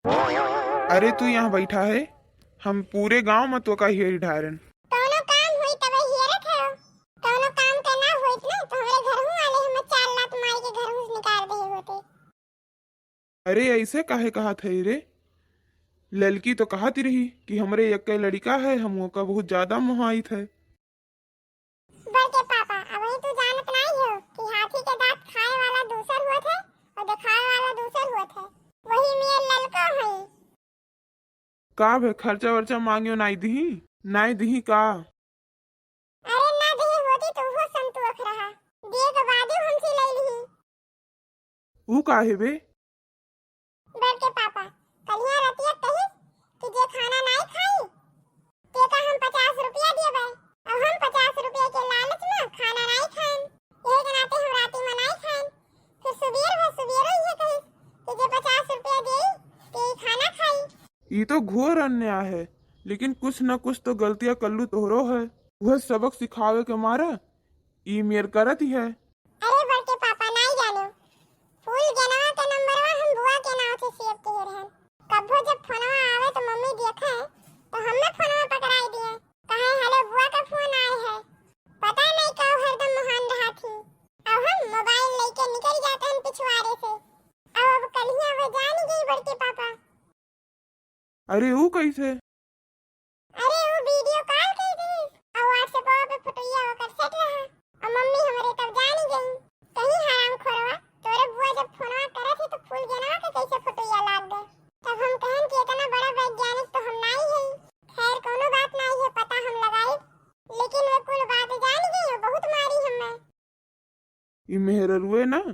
अरे तू यहाँ बैठा है, हम पूरे गांव में तो का हियर ढारन। कौनो काम होई तबे हियरत है। कौनो काम करना होई ना तो हमरे घर हूं आले हम चार लात मार के घर हूं निकाल दे होते। अरे ऐसे काहे कहा थे रे? ललकी तो कहती रही कि हमरे एक लड़का है, हम का बहुत ज्यादा मोहाइत है। बड़के पापा अब ही तू जानत नहीं हो कि हाथी के दांत खाए वाला दूसर हुआ था और दिखाए वाला दूसर हुआ था। वही मेरे ललका है। का भे खर्चा वर्चा मांगियो नाई दी का? अरे ना दे होती तो वो संतोष रहा। दिए के बाद ही हमसे ले ली। ऊ काहे बे? बड़के पापा कलिया रतिया कही कि जे खाना नहीं खाई ते का हम 50 रुपया देबे। अब हम 50 रुपया के लालच में खाना नहीं खाएं। यही के नाते हम राती में नहीं खाएं। फिर सुबेर ये कही कि जे 50 रुपया दे ते खाना खाई। ये तो घोर अन्याय है, लेकिन कुछ न कुछ तो गलतियां कल्लू तोहरो है। वह सबक सिखावे के मारा ई मेर करत ही है। अरे बड़के पापा नहीं जानो फूल जनवा के नंबरवा हम बुआ के नाम से सेव किए रहन। कब्बो जब फोनवा आवे तो मम्मी देखे तो हमें फोनवा पकड़ाई दिए कहे हेलो बुआ का फोन आए है। पता नहीं कब हरदम महान रहा थी। अब हम मोबाइल लेके निकल जाते हैं पिछवाड़े से। अब कलिया वो जान गई बड़के पापा। अरे वो कैसे? अरे वो वीडियो कॉल की थी और व्हाट्सएप पे फोटोया होकर सेट रहा और मम्मी हमारे तब जान गई। कहीं हराम खोरवा तोरे बुआ जब फोनवा करे थी तो फूल जनवा के कैसे फोटोया लाग दे। तब हम कहन कि इतना बड़ा वैज्ञानिक तो हम नहीं है। खैर कोनो बात नहीं है पता हम लगाई लेकिन वो कुल बात जान गई और बहुत मारी हमें। ई मेहररुए ना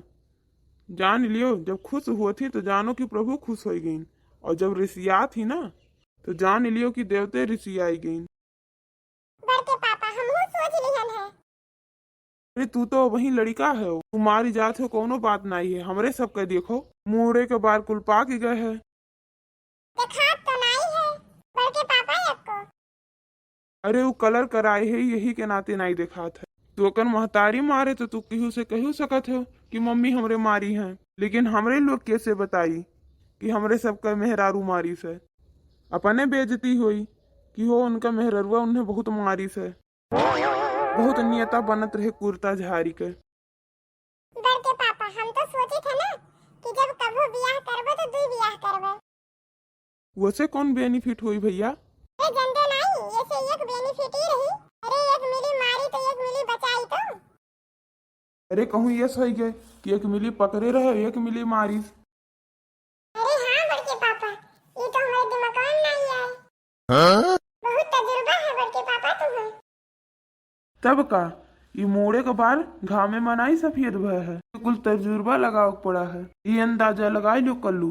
जान लियो, जब खुश हुआ थी तो जानो कि प्रभु खुश हो गई, और जब रिसिया थी ना तो जान लियो कि देवते रिसियाई गई। बड़के पापा हम हो सोच लिहन है। अरे तू तो वही लड़का है, तुम्हारी जात हो कोनो बात नहीं है। हमरे सब के देखो मुहरे के बार कुल पाक गए है। दिखात तो नहीं है बड़के पापा आपको। अरे वो कलर कराए है यही के नाते नहीं दिखात है। तू अकर महतारी मारे तो तू केहू से कहू सकत हो कि मम्मी हमरे मारी है, लेकिन हमरे लोग कैसे बताई कि हमरे सबका मेहरारू मारी से? अपने बेइज्जती हुई कि हो उनका मेहररुआ उन्हें बहुत मारी से। बहुत नियता बनत रहे कुर्ता झाड़ी के। बड़के पापा हम तो सोचे थे ना कि जब कबो बियाह करबे तो दुई बियाह करबे। वैसे कौन बेनिफिट हुई भैया? अरे जनते नहीं ऐसे एक बेनिफिट ही रही। अरे एक मिली मारी तो एक मिली बचाई तो। अरे कहूँ ये सही गए कि एक मिली पकड़े रहे एक मिली मारी। अरे हाँ बड़के पापा ये तो हमारे दिमाग में नहीं आया। बहुत तजुर्बा है बड़के पापा तुम्हें। तब का ये मोड़े के बार घामे मनाई सफेद भय है। कुल तजुर्बा लगाव पड़ा है। ये अंदाजा लगाई लो कल्लू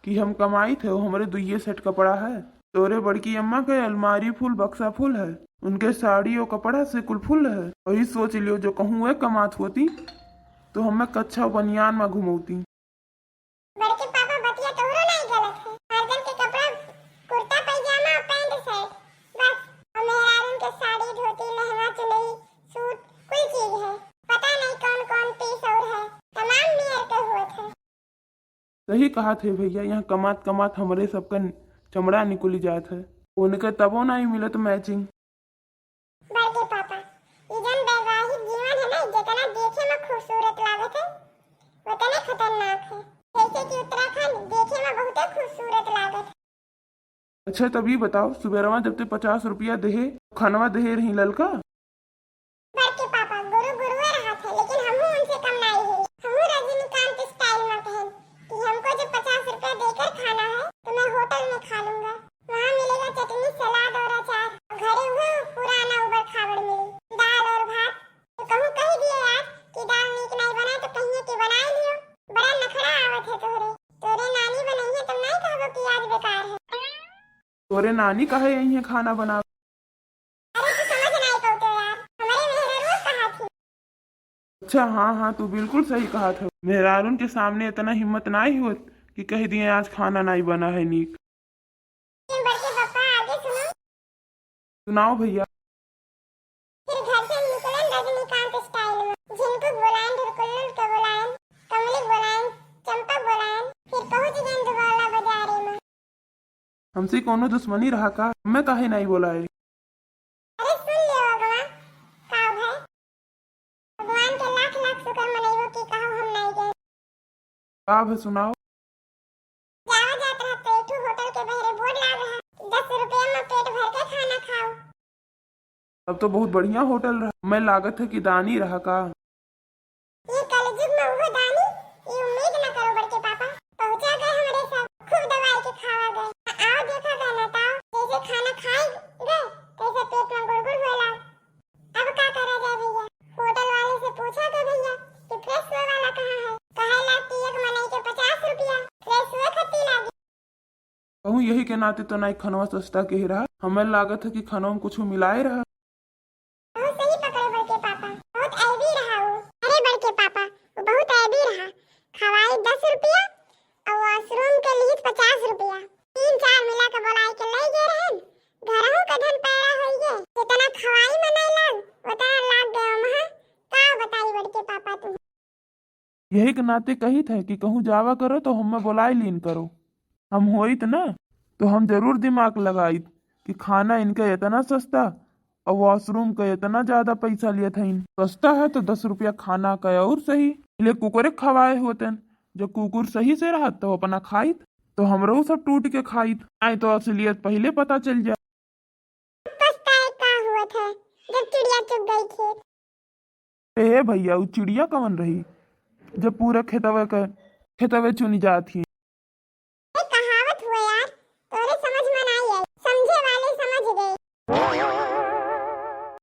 कि हम कमाई थे वो हमारे दुइये सेट कपड़ा है। तोरे बड़की अम्मा के अलमारी फुल बक्सा फुल है, उनके साड़ी और कपड़ा से कुल फुल है। वही सोच लियो जो कहूँ वे कमात होती तो हमें कच्छा बनियान में घुमौती। बड़के पापा बतिया तोहरो नहीं गलत है। हरदम के कपड़ा कुर्ता पैजामा और पैंट शर्ट बस। और मेहरारून के साड़ी धोती लहंगा चुन्नी सूट कोई चीज है पता नहीं कौन कौन पीस और है तमाम मेहर के हुए थे। सही कहा थे भैया, यहाँ कमात कमात हमारे सबका चमड़ा निकली जात है। उनके तबो नहीं मिलत मैचिंग। बड़के पापा ये जन वैवाहिक जीवन है ना जितना देखे में खूबसूरत लागत है उतना खतरनाक है। जैसे कि उत्तराखंड देखे में बहुत खूबसूरत लागत है। अच्छा तभी बताओ सुबेरवा जब ते 50 रुपया देहे खनवा देहे रही ललका। बड़के पापा गुरु गुरुए रहा था लेकिन हमहू उनसे कम नहीं है। हमहू रजनीकांत स्टाइल में कहन कि हमको जब 50 रुपया देकर खाना है तो मैं होटल में खा लूंगा। वहाँ मिलेगा चटनी सलाद और अचार। घरे हुए पुराना उबर खाबर मिली दाल और भात। तो कहूँ कह दिए यार कि दाल नीक नहीं बना तो कहिए कि बना लियो। बड़ा नखरा आवत है तोरे। तोरे नानी बनाई है तो नहीं कहबो कि आज बेकार है। तोरे नानी कहे यही है खाना बना। अरे तू समझ नहीं पाते यार हमारे मेहरारू कहा थी। अच्छा हाँ हाँ तू बिल्कुल सही कहा था। मेहरारून के सामने इतना हिम्मत नहीं होत कि कह दिए आज खाना नहीं बना है नीक। बड़के पापा आगे सुनो। सुनाओ भैया। फिर घर से निकलन रजनीकांत स्टाइल में। जिनको बुलाएं ढुरकुल्लू के बुलाएं कमली बुलाएं चंपा बुलाएं फिर पहुंच गए दुबाला बाजारे में। हमसे कोनो दुश्मनी रहा का? मैं काहे नहीं बोला है? अरे सुन ले अगवा का भाई, भगवान के लाख लाख शुक्र मनइबो कि कहू हम नहीं गए। का है सुनाओ। जावा जात रहा तो एक होटल के बहरे बोर्ड लाग रहा, 10 रुपये में पेट भर के खाना खाओ। अब तो बहुत बढ़िया होटल रहा। मैं लागत है कि दानी रहा का? ये कलयुग में वो दानी, ये उम्मीद न करो बड़के पापा। पहुंचा गए हमारे सब, खूब दवाई के खावा गए। आओ देखा गए ना ताओ, जैसे खाना खाए गए कैसे पेट में गुड़गुड़ होए लाग। अब का करा जाए भैया? होटल वाले से पूछा गया भैया कि फ्रेश हुए वाला कहाँ है? कहे लाग कि एक मनई के 50 रुपया, फ्रेश हुए खत्ती लागी। कहूँ यही के नाते तो नहीं खनवा सस्ता के ही रहा। हमें लागत है कि खनवा में कुछ मिलाए रहा। बहुत सही पकड़े बड़के पापा, बहुत ऐबी रहा वो। अरे बड़के पापा, वो बहुत ऐबी रहा। खवाई 10 रुपया और वॉशरूम के लिए 50 रुपया। 3-4 मिला के बोलाई के ले गए रहन। घरहू का धन पैरा होई गे। जितना खवाई में नहीं लाग, उतना लाग गए वहाँ। का बताई बड़के पापा तुम? यही के नाते कही थे कि कहूँ जावा करो तो हमें बुलाई लीन करो। हम होइत ना तो हम जरूर दिमाग लगाई कि खाना इनका इतना सस्ता और वॉशरूम का इतना ज्यादा पैसा लिया था। इन सस्ता है तो 10 रुपया खाना का और सही ले कुकुरे खवाए होते। जब कुकुर सही से रहा तो अपना खाइत तो हमरो सब टूट के खाइत। आए तो असलियत पहले पता चल जाए। पछताए का हुआ था जब चिड़िया चुग गई खेत। ए भैया वो चिड़िया कवन रही जब पूरा खेतवे चुनी जाती।